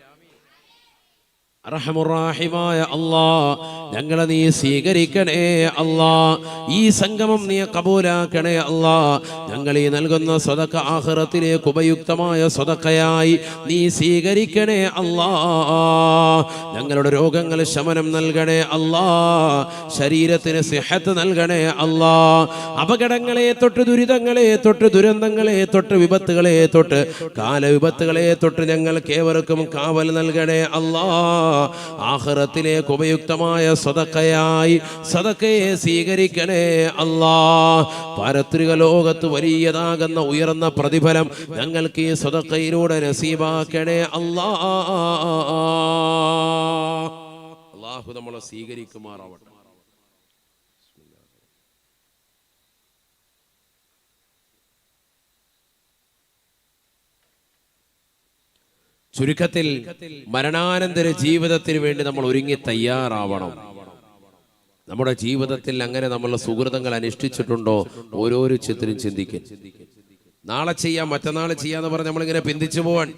അർഹമുർറാഹിമായ അല്ലാ, ഞങ്ങളെ നീ സ്വീകരിക്കണേ അല്ലാ. ഈ സംഗമം നീ കബൂലാക്കണേ അല്ലാ. ഞങ്ങൾ ഈ നൽകുന്ന സ്വതക്ക ആഖിറത്തിലേക്ക് ഉപയുക്തമായ സ്വതക്കയായി നീ സ്വീകരിക്കണേ അല്ലാ. ഞങ്ങളുടെ രോഗങ്ങൾ ശമനം നൽകണേ അല്ലാ. ശരീരത്തിന് സിഹത്ത് നൽകണേ അല്ലാ. അപകടങ്ങളെ തൊട്ട്, ദുരിതങ്ങളെ തൊട്ട്, ദുരന്തങ്ങളെ തൊട്ട്, വിപത്തുകളെ തൊട്ട്, കാലവിപത്തുകളെ തൊട്ട് ഞങ്ങൾക്ക് ഏവർക്കും കാവൽ നൽകണേ അല്ലാ. ആഖിറത്തിലേക്ക് ഉപയുക്തമായ സദഖയായി സദഖയെ സ്വീകരിക്കണേ അല്ലാ. പാരത്രിക ലോകത്ത് വലിയതാകുന്ന ഉയർന്ന പ്രതിഫലം ഞങ്ങൾക്ക് ഈ സദഖയിലൂടെ നസീബാക്കണേ അല്ലാ. അല്ലാഹു നമ്മളെ സ്വീകരിക്കുമാറാവട്ടെ. ചുരുക്കത്തിൽ മരണാനന്തര ജീവിതത്തിന് വേണ്ടി നമ്മൾ ഒരുങ്ങി തയ്യാറാവണം. നമ്മുടെ ജീവിതത്തിൽ അങ്ങനെ നമ്മളെ സുഹൃതങ്ങൾ അനുഷ്ഠിച്ചിട്ടുണ്ടോ? ഓരോരോ ചിത്രം ചിന്തിക്കും. നാളെ ചെയ്യാം, മറ്റന്നാൾ ചെയ്യാന്ന് പറഞ്ഞ് നമ്മളിങ്ങനെ പിന്തിച്ചു പോവാൻ.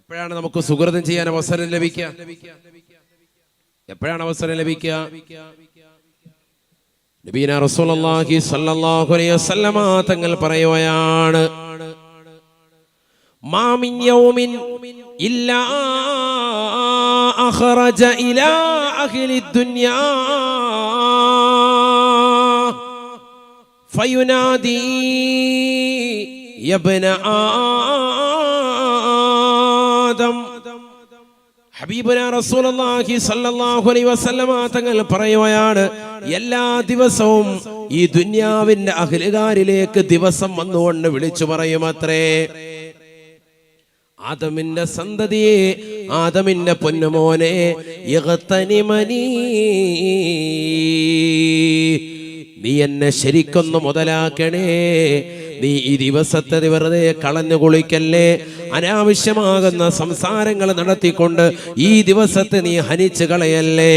എപ്പോഴാണ് നമുക്ക് സുഹൃതം ചെയ്യാൻ അവസരം ലഭിക്കുക? എപ്പോഴാണ് അവസരം ലഭിക്കുക? നബീന റസൂലുള്ളാഹി സ്വല്ലല്ലാഹു അലൈഹി വസല്ലമ തങ്ങൾ പറയുകയാണ്, മാ മിൻ യൗമിൻ ഇല്ലാ അഖറജ ഇലാ അഹ്ലി ദുനിയാ ഫയുനാദി യബ്ന ആദം. ഹബീബുന റസൂലുള്ളാഹി സ്വല്ലല്ലാഹു അലൈഹി വസല്ലമ തങ്ങൾ പറയുകയാണ്, എല്ലാ ദിവസവും ഈ ദുനിയാവിന്റെ അഹ്ലുകാരിലേക്ക് ദിവസം വന്നുകൊണ്ട് വിളിച്ചു പറയുമത്രേ, ആദമിന്റെ സന്തതിയെ, ആദമിന്റെ പൊന്നുമോനെ, ഇഗ്തനിമനി, നീ എന്നെ ശരിക്കൊന്ന് മുതലാക്കണേ. നീ ഈ ദിവസത്തെ വെറുതെ കളഞ്ഞു കുളിക്കല്ലേ. അനാവശ്യമാകുന്ന സംസാരങ്ങൾ നടത്തിക്കൊണ്ട് ഈ ദിവസത്തെ നീ ഹനിച്ചു കളയല്ലേ.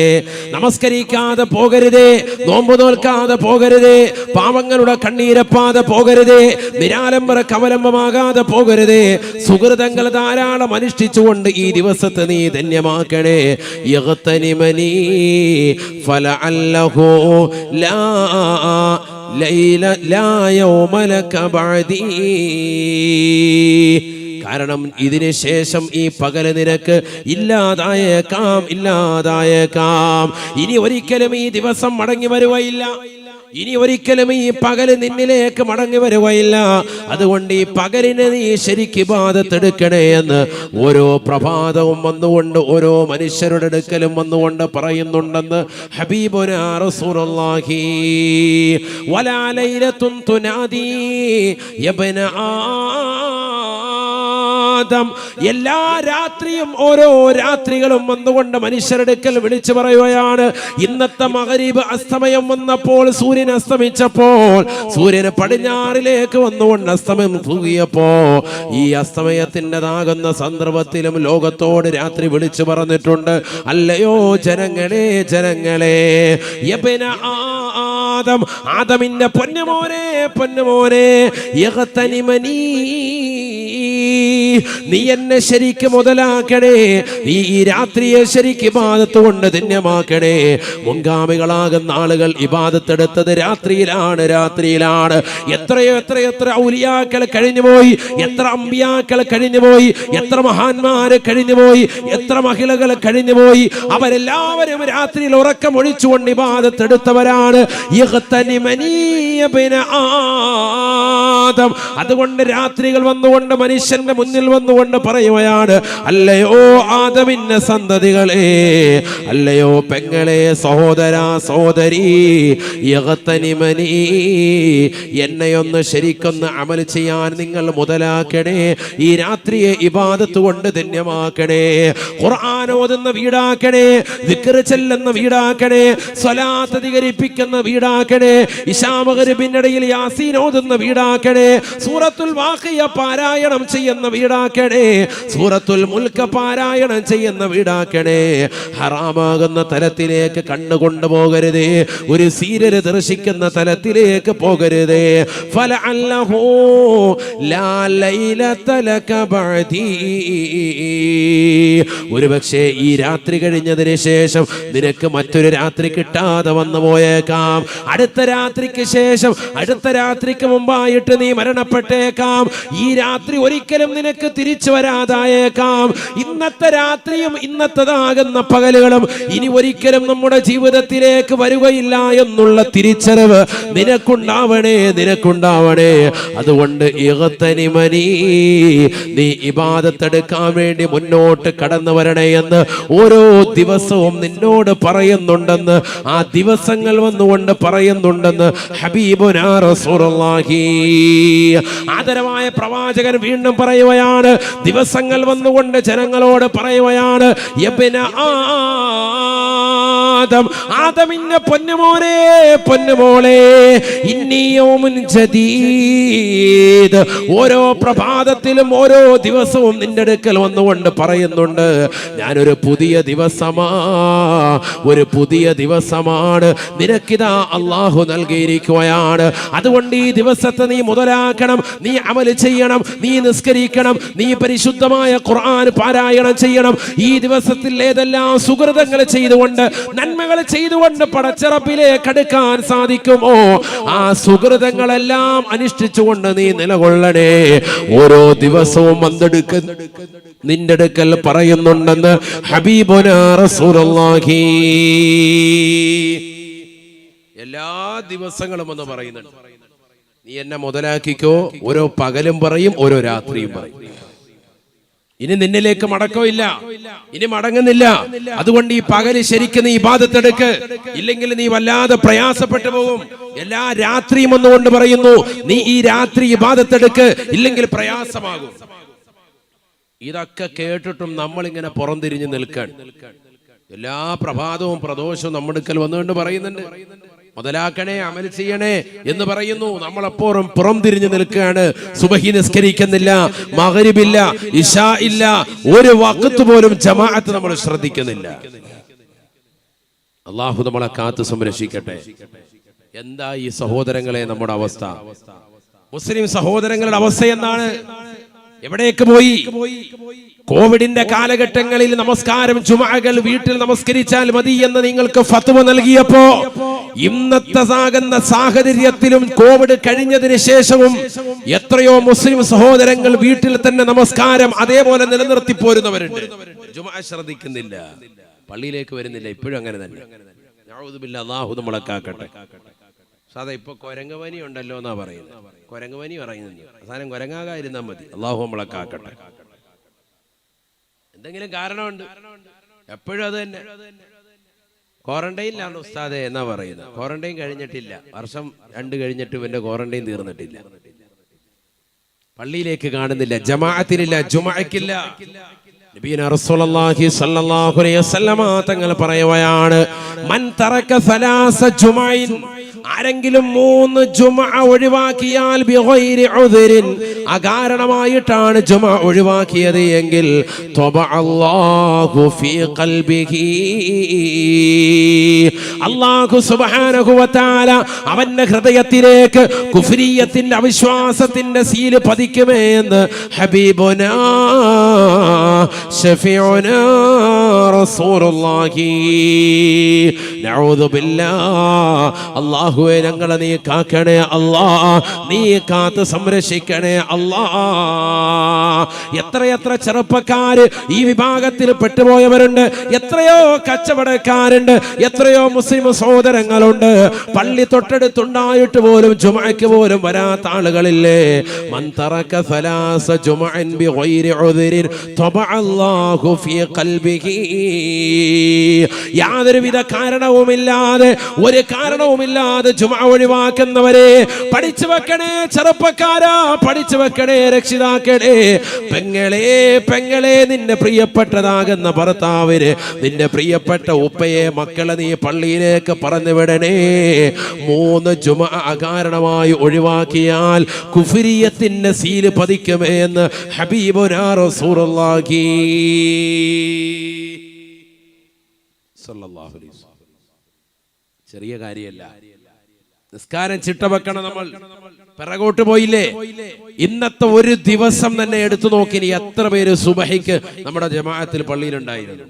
നമസ്കരിക്കാതെ പോകരുതേ, നോമ്പ് നോൽക്കാതെ പോകരുതേ, പാവങ്ങളുടെ കണ്ണീരപ്പാതെ പോകരുതേ, നിരാലംബര കവലംബമാകാതെ പോകരുതേ. സുഹൃതങ്ങൾ ധാരാളം അനുഷ്ഠിച്ചുകൊണ്ട് ഈ ദിവസത്തെ നീ ധന്യമാക്കണേ. യഗ്തനിമനി ഫലഅല്ലഹു ലാ ലൈല ലാ യൗമ ലക ബഅദി. കാരണം ഇതിന് ശേഷം ഈ പകല് നിനക്ക് ഇല്ലാതായേക്കാം. ഇനി ഒരിക്കലും ഈ ദിവസം മടങ്ങി വരുകയില്ല. ഇനി ഒരിക്കലും ഈ പകല് നിന്നിലേക്ക് മടങ്ങി വരുകയില്ല. അതുകൊണ്ട് ഈ പകലിനെ നീ ശരിക്ക് ഇബാദത്തെടുക്കണേ എന്ന് ഓരോ പ്രഭാതവും വന്നുകൊണ്ട് ഓരോ മനുഷ്യരുടെ അടുക്കലും വന്നുകൊണ്ട് പറയുന്നുണ്ടെന്ന് ഹബീബുനാ റസൂലുള്ളാഹി. വലാ ലൈലത്തുൻ തുനാദി യബ്ന ആദം. എല്ലാ രാത്രിയും ഓരോ രാത്രികളും വന്നുകൊണ്ട് മനുഷ്യരുടെ അടുക്കൽ വിളിച്ചു പറയുകയാണ്. ഇന്നത്തെ മഗ്രിബ് അസ്തമയം വന്നപ്പോൾ, സൂര്യൻ അസ്തമിച്ചപ്പോൾ, സൂര്യന് പടിഞ്ഞാറിലേക്ക് വന്നുകൊണ്ട് അസ്തമയം തൂകിയപ്പോ, ഈ അസ്തമയത്തിൻ്റെതാകുന്ന സന്ദർഭത്തിലും ലോകത്തോട് രാത്രി വിളിച്ചു പറഞ്ഞിട്ടുണ്ട്, അല്ലയോ ജനങ്ങളെ, യബ്ന ആദം, ആദമിന്റെ പൊന്നുമോനെ, യഗ്തനിമനി, നീ എന്നെ ശരിക്ക് മുതലാക്കണേ. നീ ഈ രാത്രിയെ ശരിക്ക് ഇബാദത്ത് കൊണ്ട് ധന്യമാക്കണേ. മുൻഗാമികളാകുന്ന ആളുകൾ ഇബാദത്തെടുത്തത് രാത്രിയിലാണ്. എത്ര ഔലിയാക്കൾ കഴിഞ്ഞുപോയി, എത്ര അമ്പിയാക്കൾ കഴിഞ്ഞുപോയി, എത്ര മഹാന്മാര് കഴിഞ്ഞുപോയി, എത്ര മഹിളകൾ കഴിഞ്ഞുപോയി. അവരെല്ലാവരും രാത്രിയിൽ ഉറക്കമൊഴിച്ചുകൊണ്ട് ഇബാദത്തെടുത്തവരാണ്. അതുകൊണ്ട് രാത്രികൾ വന്നുകൊണ്ട് മനുഷ്യന്റെ മുന്നിൽ വന്നുകൊണ്ട് പറയുകയാണ്, അല്ലയോ ആദമിന്റെ സന്തതികളെ, അല്ലയോ പെങ്ങളെ, സഹോദരാ സഹോദരി, യഗ്തനിമനി, എന്നെയൊന്ന് ശരിക്കൊന്ന് അമൽ ചെയ്യാൻ നിങ്ങൾ മുതലാക്കണേ. ഈ രാത്രിയെ ഇബാദത്ത് കൊണ്ട് ധന്യമാക്കണേ. ഖുർആൻ ഓതുന്ന വീടാക്കണേ, ദിക്ർ ചൊല്ലുന്ന വീടാക്കണേ, സ്വലാത്ത് അധികരിപ്പിക്കുന്ന വീടാക്കണേ, ഇശാ മഗ്രിബിനിടയിൽ യാസീൻ ഓതുന്ന വീടാക്കണേ, സൂറത്തുൽ വാഖിയ പാരായണം ചെയ്യുന്ന വീട് വീടാക്കണേ. സൂറത്തുൽ മുൽക്ക് പാരായണം ചെയ്യുന്ന വീടാക്കണേ. ഹറാമാകുന്ന തലത്തിലേക്ക് കണ്ണുകൊണ്ടു പോകരുതേ. ഒരു സീരിയൽ ദർശിക്കുന്ന തലത്തിലേക്ക് പോകരുതേ. ഫലഅല്ലഹു ലാ ലൈലത ലക ബഅദി. ഒരുപക്ഷേ ഈ രാത്രി കഴിഞ്ഞതിന് ശേഷം നിനക്ക് മറ്റൊരു രാത്രി കിട്ടാതെ വന്നു പോയേക്കാം. അടുത്ത രാത്രിക്ക് ശേഷം, അടുത്ത രാത്രിക്ക് മുമ്പായിട്ട് നീ മരണപ്പെട്ടേക്കാം. ഈ രാത്രി ഒരിക്കലും നിനക്ക് തിരിച്ചു വരാതായേക്കാം. ഇന്നത്തെ രാത്രിയും ഇന്നത്തേതാകുന്ന പകലുകളും ഇനി ഒരിക്കലും നമ്മുടെ ജീവിതത്തിലേക്ക് വരികയില്ല എന്നുള്ള തിരിച്ചറിവ് നിനക്കുണ്ടാവണേ, നിനക്കുണ്ടാവണേ. അതുകൊണ്ട് നീ ഇബാദത്തെടുക്കാൻ വേണ്ടി മുന്നോട്ട് കടന്നു വരണേ എന്ന് ഓരോ ദിവസവും നിന്നോട് പറയുന്നുണ്ടെന്ന്, ആ ദിവസങ്ങൾ വന്നുകൊണ്ട് പറയുന്നുണ്ടെന്ന് ഹബീബുനാ റസൂലുള്ളാഹി. ആദരവായ പ്രവാചകൻ വീണ്ടും പറയുകയാണ്, ദിവസങ്ങൾ വന്നുകൊണ്ട് ജനങ്ങളോട് പറയുകയാണ്, യബ്ന ആദം, ആദമിന്റെ പൊന്നുമോനെ, പൊന്നുമോളെ, ഇന്നി യൗമുൻ ജദീദ്. ഓരോ പ്രഭാതത്തിലും ഓരോ ദിവസവും നിന്റെ അടുക്കൽ വന്നുകൊണ്ട് പറയുന്നുണ്ട്, ഞാനൊരു പുതിയ ദിവസമാ, ഒരു പുതിയ ദിവസമാണ് നിനക്കിതാ അല്ലാഹു നൽകിയിരിക്കുകയാണ്. അതുകൊണ്ട് ഈ ദിവസത്തെ നീ മുതലാക്കണം, നീ അമൽ ചെയ്യണം, നീ നിസ്കരിക്കണം, നീ പരിശുദ്ധമായ ഖുർആൻ പാരായണം ചെയ്യണം. ഈ ദിവസത്തിൽ ഏതെല്ലാം സുകൃതങ്ങൾ ചെയ്തുകൊണ്ട്, നന്മകൾ ചെയ്തുകൊണ്ട് പടച്ചറപ്പിലേക്ക് അടുക്കാൻ സാധിക്കുമോ, ആ സുകൃതങ്ങളെല്ലാം അനുഷ്ഠിച്ചുകൊണ്ട് നീ നിലകൊള്ളണേ. ഓരോ ദിവസവും നിന്റെ അടുക്കൽ പറയുന്നുണ്ടെന്ന് ഹബീബുനാ റസൂലുള്ളാഹി. എല്ലാ ദിവസങ്ങളും എന്ന് പറയുന്നുണ്ട്, നീ എന്നെ മുതലാക്കിക്കോ. ഓരോ പകലും പറയും, ഓരോ രാത്രിയും പറയും. ഇനി നിന്നിലേക്ക് മടക്കമില്ല, ഇനി മടങ്ങുന്നില്ല. അതുകൊണ്ട് ഈ പകല് ശരിക്കും നീ ഇബാദത്തെടുക്ക്, ഇല്ലെങ്കിൽ നീ വല്ലാതെ പ്രയാസപ്പെട്ടു പോകും. എല്ലാ രാത്രിയും ഒന്നുകൊണ്ട് പറയുന്നു, നീ ഈ രാത്രി ഇബാദത്തെടുക്ക്, ഇല്ലെങ്കിൽ പ്രയാസമാകും. ഇതൊക്കെ കേട്ടിട്ടും നമ്മളിങ്ങനെ പുറംതിരിഞ്ഞ് നിൽക്കാൻ, എല്ലാ പ്രഭാതവും പ്രദോഷവും നമ്മുടെ അടുക്കൽ വന്നുകൊണ്ട് പറയുന്നുണ്ട്, മുതലാക്കണേ, അമൽ ചെയ്യണേ എന്ന് പറയുന്നു. നമ്മളെപ്പോഴും പുറം തിരിഞ്ഞു നിൽക്കുകയാണ്. സുബഹി നിസ്കരിക്കുന്നില്ല, മഗ്രിബില്ല, ഇശാ ഇല്ല, ഒരു വഖത്ത് പോലും ജമാഅത്ത് നമ്മൾ ശ്രദ്ധിക്കുന്നില്ല. അല്ലാഹു നമ്മളെ കാത്തു സംരക്ഷിക്കട്ടെ. എന്താ ഈ സഹോദരങ്ങളെ നമ്മുടെ അവസ്ഥ? മുസ്ലിം സഹോദരങ്ങളുടെ അവസ്ഥ എന്താണ്? എവിടേക്ക് പോയി? കോവിഡിന്റെ കാലഘട്ടങ്ങളിൽ നമസ്കാരം ജുമുഅകൾ വീട്ടിൽ നമസ്കരിച്ചാൽ മതി എന്ന് നിങ്ങൾക്ക് ഫത്വ നൽകിയപ്പോ, ഇന്നത്തെ സാഹചര്യത്തിലും കോവിഡ് കഴിഞ്ഞതിന് ശേഷവും എത്രയോ മുസ്ലിം സഹോദരങ്ങൾ വീട്ടിൽ തന്നെ നമസ്കാരം അതേപോലെ നിലനിർത്തി പോരുന്നവരുണ്ട്. ജുമുഅ ശ്രദ്ധിക്കുന്നില്ല, പള്ളിയിലേക്ക് വരുന്നില്ല. ഇപ്പോഴും അങ്ങനെ തന്നെ. നഊദു ബില്ലാഹ്, അല്ലാഹു നമ്മളെ കാക്കട്ടെ. സാധാ ഇപ്പൊ കൊരങ്ങുപനി ഉണ്ടല്ലോ എന്നാ പറയുന്നത്. കൊരങ്ങുപനി പറയുന്നില്ല, അവസാനം കൊരങ്ങാകാതിരുന്നാൽ മതി. അല്ലാഹു നമ്മളെ കാക്കട്ടെ. എന്തെങ്കിലും കാരണമുണ്ട്, എപ്പോഴും അത് തന്നെ. ക്വാറന്റൈനിലാണ് ഉസ്താദെ എന്നാ പറയുന്നത്. ക്വാറന്റൈൻ കഴിഞ്ഞിട്ടില്ല, വർഷം 2 കഴിഞ്ഞിട്ട് ഇവന്റെ ക്വാറന്റൈൻ തീർന്നിട്ടില്ല. പള്ളിയിലേക്ക് കാണുന്നില്ല, ജമാഅത്തിനില്ല, ജുമുഅക്കില്ല. നബിയുനാ റസൂലുള്ളാഹി സ്വല്ലല്ലാഹു അലൈഹി വസല്ലമ തങ്ങൾ പറയുകയാണ്, മൻ തറക സലാസ ജുമഅൻ, ആരെങ്കിലും 3 ജുമുഅ ഒഴിവാക്കിയാൽ ബിഗൈരി ഉദ്രിൻ, അകാരണമായിട്ടാണ് ജുമുഅ ഒഴിവാക്കിയത് എങ്കിൽ, തബഅല്ലാഹു ഫീ ഖൽബിഹി, അല്ലാഹു സുബ്ഹാനഹു വ തആല അവന്റെ ഹൃദയത്തിലേക്ക് കുഫ്രിയത്തിന്റെ അവിശ്വാസത്തിന്റെ സീല് പതിക്കുമേ എന്ന് ഹബീബുനാ ശഫീഉനാ റസൂലുള്ളാഹി. നഊദു ബില്ലാഹ്. അല്ലാഹുവേ, ഞങ്ങളെ നീ കാക്കണേ അല്ലാ, നീ കാത്ത് സംരക്ഷിക്കണേ അല്ലാ. എത്രയെത്ര ചെറുപ്പക്കാര് ഈ വിഭാഗത്തിൽ പെട്ടുപോയവരുണ്ട്, എത്രയോ കച്ചവടക്കാരുണ്ട്, എത്രയോ മുസ്ലിം സഹോദരങ്ങളുണ്ട്. പള്ളി തൊട്ടടുത്തുണ്ടായിട്ട് പോലും ജുമുഅക്ക് പോലും വരാത്ത ആളുകളില്ലേ. മൻ തറക സലാസ ജുമുഅൻ ബിഗൈരി ഉദ്രിൻ തബഅല്ലാഹു ഫീ ഖൽബിഹി. യാതൊരുവിധ കാരണവുമില്ലാതെ, ഒരു കാരണവുമില്ലാതെ ജുമുഅ ഒഴിവാക്കുന്നവരെ പഠിച്ചു വെക്കണേ ചെറുപ്പക്കാരാ, പഠിച്ചു വെക്കണേ രക്ഷിതാക്കളെ. പെങ്ങളെ നിന്റെ പ്രിയപ്പെട്ടതാകുന്ന ഭർത്താവിന് നിന്റെ പ്രിയപ്പെട്ട ഉപ്പയെ മക്കളെ നീ പള്ളിയിലേക്ക് പറഞ്ഞു വിടണേ. 3 ജുമുഅ കാരണമായി ഒഴിവാക്കിയാൽ കുഫ്രിയത്തിന്റെ സീല് പതിക്കുമേ എന്ന് ഹബീബുനാ റസൂലുള്ളാഹി സ്വല്ലല്ലാഹു അലൈഹി വസല്ലം. ചെറിയ കാര്യമല്ല. നിസ്കാരം ചിട്ട വെക്കണം. നമ്മൾ പിറകോട്ട് പോയില്ലേ? ഇന്നത്തെ ഒരു ദിവസം തന്നെ എടുത്തു നോക്കി എത്ര പേര് സുബഹിക്ക് നമ്മുടെ ജമാഅത്തിൽ പള്ളിയിലുണ്ടായിരുന്നു.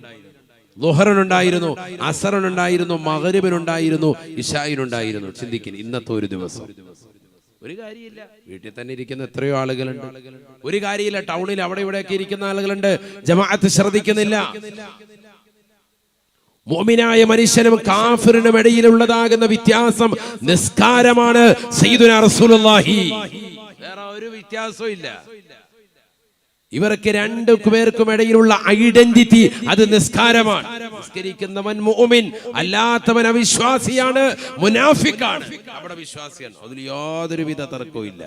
ളുഹറിനുണ്ടായിരുന്നു, അസറിനുണ്ടായിരുന്നു, മഗ്രിബിനുണ്ടായിരുന്നു, ഇശായിനുണ്ടായിരുന്നു. ചിന്തിക്കുന്നു ഇന്നത്തെ ഒരു ദിവസം. ഒരു കാര്യമില്ല. വീട്ടിൽ തന്നെ ഇരിക്കുന്ന എത്രയോ ആളുകളുണ്ട്. ഒരു കാര്യമില്ല. ടൗണിൽ അവിടെ ഇവിടെയൊക്കെ ഇരിക്കുന്ന ആളുകളുണ്ട്. ജമാഅത്ത് ശ്രദ്ധിക്കുന്നില്ല. മുഅ്മിനായ മനുഷ്യനും കാഫിറിനും ഇടയിലുള്ളതാകുന്ന വ്യത്യാസം നിസ്കാരമാണ്. സയ്യിദുനാ റസൂലുള്ളാഹി വേറെ ഒരു വ്യത്യാസവും ഇല്ല. ഇവർക്ക് 2 പേർക്കും ഇടയിലുള്ള ഐഡന്റിറ്റി അത് നിസ്കാരമാണ്. നിസ്കരിക്കുന്നവൻ മുഅ്മിൻ, അല്ലാത്തവൻ അവിശ്വാസിയാണ്, മുനാഫിക്കാണ്. അവിടെ വിശ്വാസിയാണ്. അതിൽ യാതൊരുവിധ തർക്കവും ഇല്ല.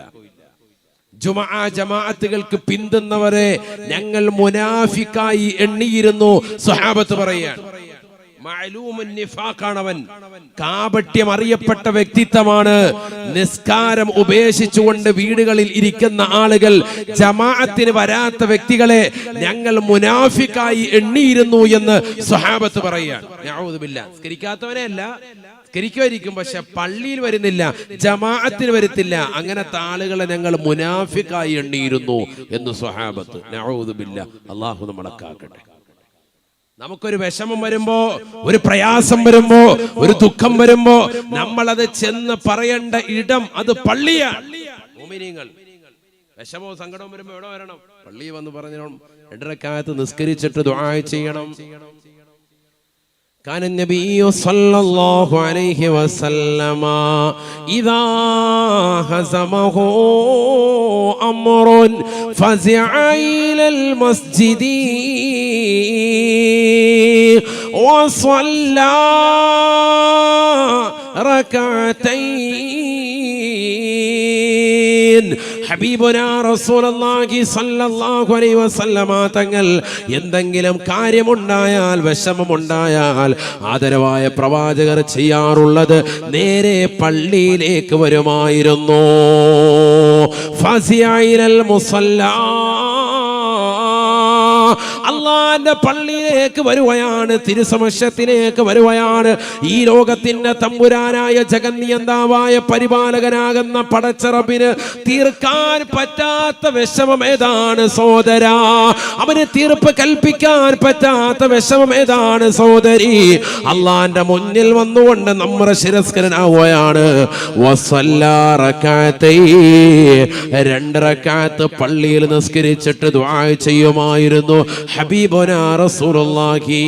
ജുമുഅ ജമാഅത്തുകൾക്ക് പിന്തുന്നവരെ ഞങ്ങൾ മുനാഫിക്കായി എണ്ണിയിരുന്നു. സ്വഹാബത്ത് പറയാണ്. നിഫാഖാണവൻ, കാപട്യം അറിയപ്പെട്ട വ്യക്തിത്വമാണ്. നിസ്കാരം ഉപേക്ഷിച്ചുകൊണ്ട് വീടുകളിൽ ഇരിക്കുന്ന ആളുകൾ, ജമാഅത്തിന് വരാത്ത വ്യക്തികളെ ഞങ്ങൾ മുനാഫിക്കായി എണ്ണിയിരുന്നു എന്ന് സ്വഹാബത്ത് പറയുകയാണ്. നഊദുബില്ലാ. നിസ്കരിക്കാത്തവനെ അല്ല, നിസ്കരിക്കുമായിരിക്കും, പക്ഷെ പള്ളിയിൽ വരുന്നില്ല, ജമാഅത്തിന് വരുത്തില്ല. അങ്ങനത്തെ ആളുകളെ ഞങ്ങൾ മുനാഫിക്കായി എണ്ണിയിരുന്നു എന്ന് സ്വഹാബത്ത്. നഊദുബില്ലാ. അല്ലാഹു നമ്മളെ കാക്കട്ടെ. നമുക്കൊരു വിഷമം വരുമ്പോ, ഒരു പ്രയാസം വരുമ്പോ, ഒരു ദുഃഖം വരുമ്പോ നമ്മൾ അത് ചെന്ന് പറയേണ്ട ഇടം അത് പള്ളിയാണ്. മുഅ്മിനീങ്ങൾ വിഷമവും സങ്കടവും വരുമ്പോ എവിടെ വരണം? പള്ളിയിൽ വന്ന് പറഞ്ഞു 2 റക്അത്ത് നിസ്കരിച്ചിട്ട് ദുആ ചെയ്യണം. كان النبي صلى الله عليه وسلم إذا هزمه أمر فزع إلى المسجد وصلى ركعتين. ഹബീബുനാ റസൂലുള്ളാഹി സ്വല്ലല്ലാഹു അലൈഹി വസല്ലമ തങ്ങൾ എന്തെങ്കിലും കാര്യമുണ്ടായാൽ, വിഷമമുണ്ടായാൽ ആദരവായ പ്രവാചകർ ചെയ്യാറുള്ളത് നേരെ പള്ളിയിലേക്ക് വരുമായിരുന്നു. ഫസിഅയിലൽ മുസല്ലാ, അള്ളാന്റെ പള്ളിയിലേക്ക് വരുകയാണ്, തിരുസമക്ഷത്തിലേക്ക് വരുകയാണ്. ഈ ലോകത്തിന്റെ തമ്പുരാനായ ജഗന്നിയന്താവായ പരിപാലകനാകുന്ന പടച്ചറബിന് തീർക്കാൻ പറ്റാത്ത വിഷമം ഏതാണ് സോദരാ? അവന് തീർപ്പ് കൽപ്പിക്കാൻ പറ്റാത്ത വിഷമം ഏതാണ് സോദരി? അള്ളാന്റെ മുന്നിൽ വന്നുകൊണ്ട് നമ്മുടെ ശിരസ്കരനാവുകയാണ്. 2 റക്അത്ത് പള്ളിയിൽ നിസ്കരിച്ചിട്ട് ദുആ ചെയ്യുമായിരുന്നു ഹബീബുനാ റസൂലുള്ളാഹി.